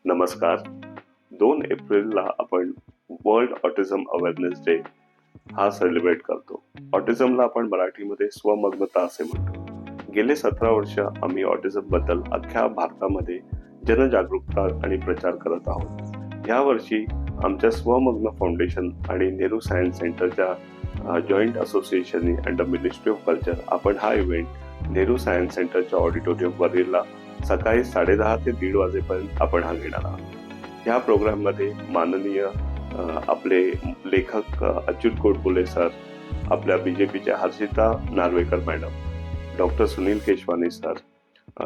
नमस्कार. 2 एप्रिलला आपण वर्ल्ड ऑटिझम अवेअरनेस डे हा सेलिब्रेट करतो. ऑटिझमला आपण मराठीमध्ये स्वमग्नता असे म्हणतो. गेले 17 वर्ष आम्ही ऑटिझम बद्दल अख्ख्या भारतामध्ये जनजागरूकता आणि प्रचार करत आहोत. या वर्षी आमच्या स्वमग्न फाउंडेशन आणि नेहरू सायन्स सेंटरच्या जॉईंट असोसिएशनने अंडर मिनिस्ट्री ऑफ कल्चर आपण हा इव्हेंट नेहरू सायन्स सेंटरच्या ऑडिटोरियम वरील सकाळी 10:30 ते 1:30 वाजेपर्यंत आपण हा घेणार आहोत. या प्रोग्राम मध्ये माननीय आपले लेखक अच्युत गोडबोले सर, आपल्या बीजेपीच्या Harshita Narvekar madam, doctor Sunil Keshwani sir,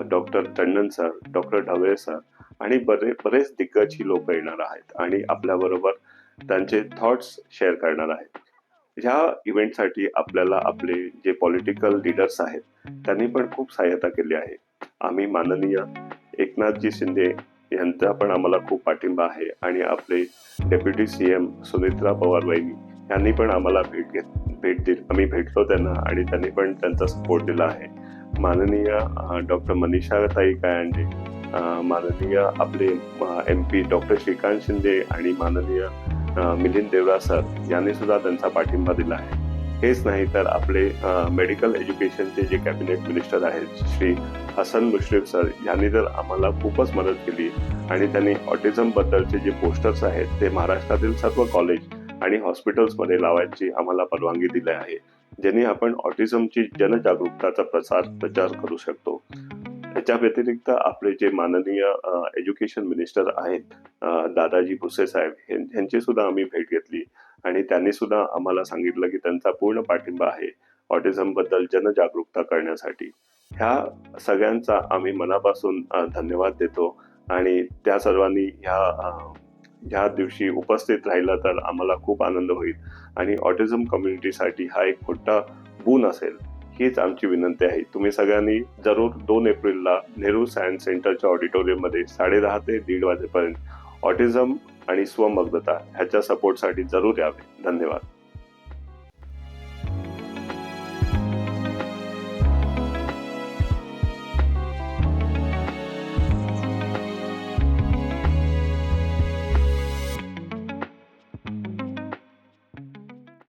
doctor Tandon sir, doctor Dhawale sir आणि बरेच दिग्गज ही लोक येणार आहेत आणि आपल्या बरोबर त्यांचे थॉट्स शेअर करणार आहेत. ह्या इव्हेंटसाठी आपल्याला आपले जे पॉलिटिकल लीडर्स आहेत त्यांनी पण खूप सहायता केली आहे. आम्ही माननीय एकनाथजी शिंदे यांचा पण आम्हाला खूप पाठिंबा आहे आणि आपले डेप्युटी सीएम सुनेत्रा पवार वहिनी यांनी पण आम्हाला भेट दिली. आम्ही भेटलो त्यांना आणि त्यांनी पण त्यांचा सपोर्ट दिला आहे. माननीय डॉक्टर मनीषा ताई कायंडे, माननीय आपले MP डॉक्टर श्रीकांत शिंदे आणि माननीय मिलिंद देवरा सर यांनी सुद्धा त्यांचा पाठिंबा दिला आहे. हेच नाही तर आपले मेडिकल एज्युकेशनचे जे कॅबिनेट मिनिस्टर आहेत श्री हसन मुश्रीफ सर यांनी तर आम्हाला खूपच मदत केली आणि त्यांनी ऑटिझम बद्दलचे जे पोस्टर्स आहेत ते महाराष्ट्रातील सर्व कॉलेज आणि हॉस्पिटल्समध्ये लावायची आम्हाला परवानगी दिली आहे, ज्यांनी आपण ऑटिझमची जनजागरूकताचा प्रचार करू शकतो. याच्या व्यतिरिक्त आपले जे माननीय एज्युकेशन मिनिस्टर आहेत दादाजी भुसे साहेब यांची सुद्धा आम्ही भेट घेतली आणि त्यांनी सुद्धा आम्हाला सांगितलं की त्यांचा पूर्ण पाठिंबा आहे ऑटिझम बद्दल जनजागरूकता करण्यासाठी. ह्या सगळ्यांचा आम्ही मनापासून धन्यवाद देतो आणि त्या सर्वांनी ह्या दिवशी उपस्थित राहिला तर आम्हाला खूप आनंद होईल आणि ऑटिझम कम्युनिटीसाठी हा एक मोठा बून असेल हीच आमची विनंती आहे. तुम्ही सगळ्यांनी जरूर 2 एप्रिलला नेहरू सायन्स सेंटरच्या ऑडिटोरियम मध्ये 10:30 ते 1:30 वाजेपर्यंत ऑटिझम आणि स्वमग्नता ह्याच्या सपोर्टसाठी जरूर यावे. धन्यवाद.